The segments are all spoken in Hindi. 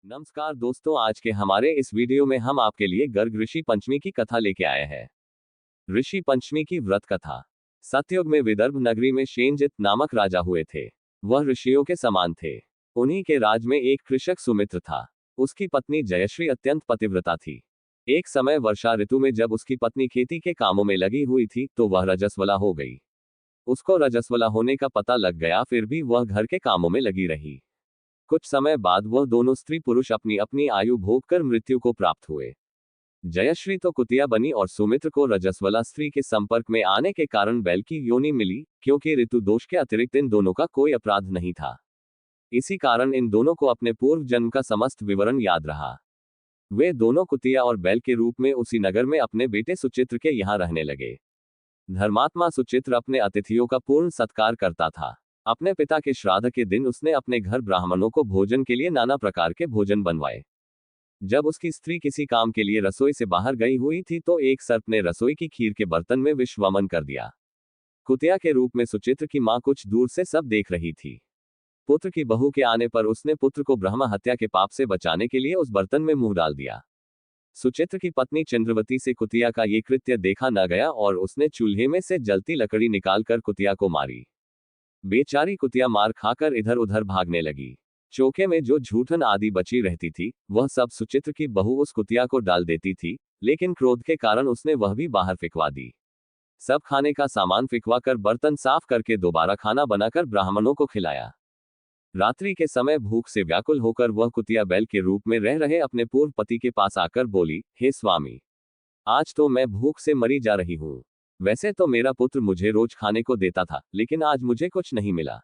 नमस्कार दोस्तों, आज के हमारे इस वीडियो में हम आपके लिए गर्ग ऋषि पंचमी की कथा लेके आए हैं। ऋषि पंचमी की व्रत कथा। सतयुग में विदर्भ नगरी में शेनजित नामक राजा हुए थे। वह ऋषियों के समान थे। उन्हीं के राज में एक कृषक सुमित्र था। उसकी पत्नी जयश्री अत्यंत पतिव्रता थी। एक समय वर्षा ऋतु में जब उसकी पत्नी खेती के कामों में लगी हुई थी तो वह रजस्वला हो गई। उसको रजस्वला होने का पता लग गया, फिर भी वह घर के कामों में लगी रही। कुछ समय बाद वह दोनों स्त्री पुरुष अपनी अपनी आयु भोग कर मृत्यु को प्राप्त हुए। जयश्री तो कुतिया बनी और सुमित्र को रजस्वला स्त्री के संपर्क में आने के कारण बैल की योनि मिली, क्योंकि ऋतु दोष के अतिरिक्त इन दोनों का कोई अपराध नहीं था। इसी कारण इन दोनों को अपने पूर्व जन्म का समस्त विवरण याद रहा। वे दोनों कुतिया और बैल के रूप में उसी नगर में अपने बेटे सुचित्र के यहाँ रहने लगे। धर्मात्मा सुचित्र अपने अतिथियों का पूर्ण सत्कार करता था। अपने पिता के श्राद्ध के दिन उसने अपने घर ब्राह्मणों को भोजन के लिए नाना प्रकार के भोजन बनवाए। जब उसकी स्त्री किसी काम के लिए रसोई से बाहर गई हुई थी तो एक सर्प ने रसोई की खीर के बर्तन में विष वमन कर दिया। कुतिया के रूप में सुचित्र की मां कुछ दूर से सब देख रही थी। पुत्र की बहू के आने पर उसने पुत्र को ब्रह्म हत्या के पाप से बचाने के लिए उस बर्तन में मुंह डाल दिया। सुचित्र की पत्नी चंद्रवती से कुतिया का ये कृत्य देखा न गया और उसने चूल्हे में से जलती लकड़ी निकालकर कुतिया को मारी। बेचारी कुतिया मार खाकर इधर उधर भागने लगी। चौके में जो झूठन आदि बची रहती थी वह सब सुचित्र की बहू उस कुतिया को डाल देती थी, लेकिन क्रोध के कारण उसने वह भी बाहर फिकवा दी। सब खाने का सामान फिकवा कर बर्तन साफ करके दोबारा खाना बनाकर ब्राह्मणों को खिलाया। रात्रि के समय भूख से व्याकुल होकर वह कुतिया बैल के रूप में रह रहे अपने पूर्व पति के पास आकर बोली, हे स्वामी, आज तो मैं भूख से मरी जा रही हूँ। वैसे तो मेरा पुत्र मुझे रोज खाने को देता था, लेकिन आज मुझे कुछ नहीं मिला।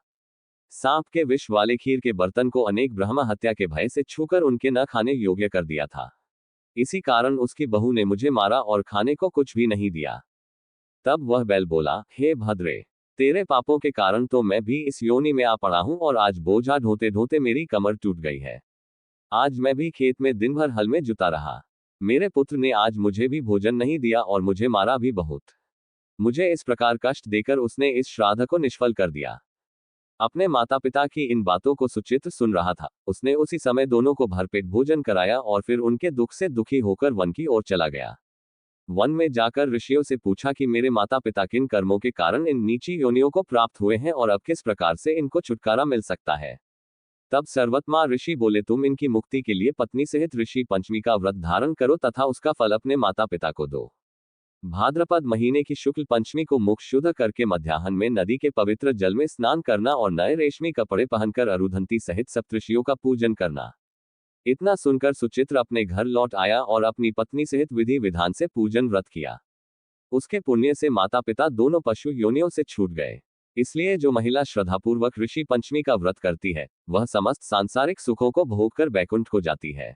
सांप के विष वाले खीर के बर्तन को अनेक ब्रह्म हत्या के भय से छूकर उनके न खाने योग्य कर दिया था। इसी कारण उसकी बहू ने मुझे मारा और खाने को कुछ भी नहीं दिया। तब वह बैल बोला, हे भद्रे, तेरे पापों के कारण तो मैं भी इस योनि में आ पड़ा हूं और आज बोझा ढोते ढोते मेरी कमर टूट गई है। आज मैं भी खेत में दिन भर हल में जुता रहा। मेरे पुत्र ने आज मुझे भी भोजन नहीं दिया और मुझे मारा भी बहुत। मुझे इस प्रकार कष्ट देकर उसने इस श्राद्ध को निष्फल कर दिया। अपने माता पिता की इन बातों को सुचित्र सुन रहा था। उसने उसी समय दोनों को भरपेट भोजन कराया और फिर उनके दुख से दुखी होकर वन की ओर चला गया। वन में जाकर ऋषियों से पूछा कि मेरे माता पिता किन कर्मों के कारण इन नीची योनियों को प्राप्त हुए हैं और अब किस प्रकार से इनको छुटकारा मिल सकता है। तब सर्वतमा ऋषि बोले, तुम इनकी मुक्ति के लिए पत्नी सहित ऋषि पंचमी का व्रत धारण करो तथा उसका फल अपने माता पिता को दो। भाद्रपद महीने की शुक्ल पंचमी को मुख शुद्ध करके मध्याह्न में नदी के पवित्र जल में स्नान करना और नए रेशमी कपड़े पहनकर अरुधंती सहित सप्तऋषियों का पूजन करना। इतना सुनकर सुचित्र अपने घर लौट आया और अपनी पत्नी सहित विधि विधान से पूजन व्रत किया। उसके पुण्य से माता पिता दोनों पशु योनियों से छूट गए। इसलिए जो महिला श्रद्धापूर्वक ऋषि पंचमी का व्रत करती है वह समस्त सांसारिक सुखों को भोगकर बैकुंठ को जाती है।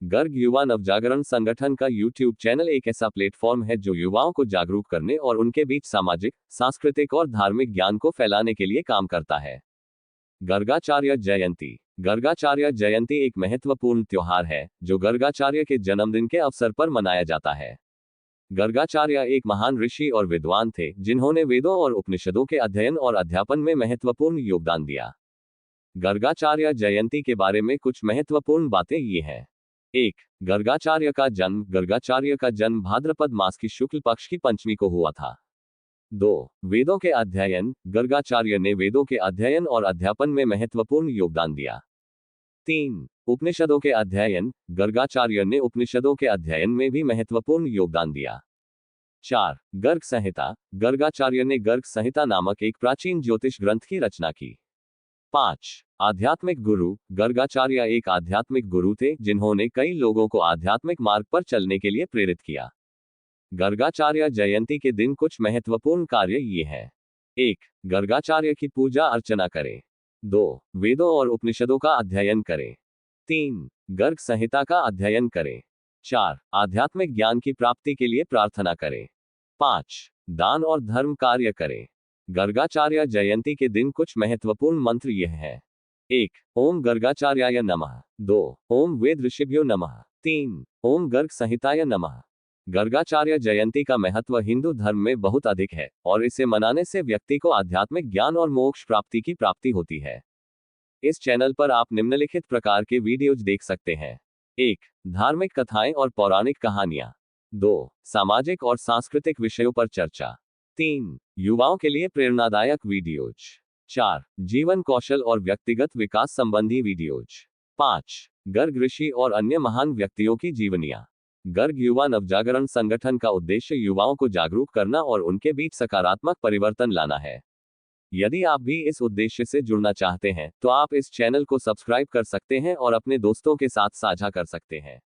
गर्ग युवा नवजागरण संगठन का YouTube चैनल एक ऐसा प्लेटफॉर्म है जो युवाओं को जागरूक करने और उनके बीच सामाजिक, सांस्कृतिक और धार्मिक ज्ञान को फैलाने के लिए काम करता है। गर्गाचार्य जयंती। गर्गाचार्य जयंती एक महत्वपूर्ण त्योहार है जो गर्गाचार्य के जन्मदिन के अवसर पर मनाया जाता है। गर्गाचार्य एक महान ऋषि और विद्वान थे जिन्होंने वेदों और उपनिषदों के अध्ययन और अध्यापन में महत्वपूर्ण योगदान दिया। गर्गाचार्य जयंती के बारे में कुछ महत्वपूर्ण बातें ये हैं। 1. गर्गाचार्य का जन्म। गर्गाचार्य का जन्म भाद्रपद मास की शुक्ल पक्ष की पंचमी को हुआ था। 2. वेदों के अध्ययन। गर्गाचार्य ने वेदों के अध्ययन और अध्यापन में महत्वपूर्ण योगदान दिया। 3. उपनिषदों के अध्ययन। गर्गाचार्य ने उपनिषदों के अध्ययन में भी महत्वपूर्ण योगदान दिया। 4. गर्ग संहिता। गर्गाचार्य ने गर्ग संहिता नामक एक प्राचीन ज्योतिष ग्रंथ की रचना की। 5. आध्यात्मिक गुरु। गर्गाचार्य एक आध्यात्मिक गुरु थे जिन्होंने कई लोगों को आध्यात्मिक मार्ग पर चलने के लिए प्रेरित किया। गर्गाचार्य जयंती के दिन कुछ महत्वपूर्ण कार्य ये हैं। 1. गर्गाचार्य की पूजा अर्चना करें। 2. वेदों और उपनिषदों का अध्ययन करें। 3. गर्ग संहिता का अध्ययन करें। 4. आध्यात्मिक ज्ञान की प्राप्ति के लिए प्रार्थना करें। 5. दान और धर्म कार्य करें। गर्गाचार्य जयंती के दिन कुछ महत्वपूर्ण मंत्र यह है। 1. ओम गर्गाचार्याय नमः। 2. ओम वेद ऋषिभ्यो नमः। 3. ओम गर्ग संहिताय नमः। गर्गाचार्य जयंती का महत्व हिंदू धर्म में बहुत अधिक है और इसे मनाने से व्यक्ति को आध्यात्मिक ज्ञान और मोक्ष प्राप्ति की प्राप्ति होती है। इस चैनल पर आप निम्नलिखित प्रकार के वीडियोज देख सकते हैं। 1. धार्मिक कथाएं और पौराणिक कहानियां। 2. सामाजिक और सांस्कृतिक विषयों पर चर्चा। 3. युवाओं के लिए प्रेरणादायक वीडियोज। 4. जीवन कौशल और व्यक्तिगत विकास संबंधी वीडियोज। 5. गर्ग ऋषि और अन्य महान व्यक्तियों की जीवनियां। गर्ग युवा नवजागरण संगठन का उद्देश्य युवाओं को जागरूक करना और उनके बीच सकारात्मक परिवर्तन लाना है। यदि आप भी इस उद्देश्य से जुड़ना चाहते हैं तो आप इस चैनल को सब्सक्राइब कर सकते हैं और अपने दोस्तों के साथ साझा कर सकते हैं।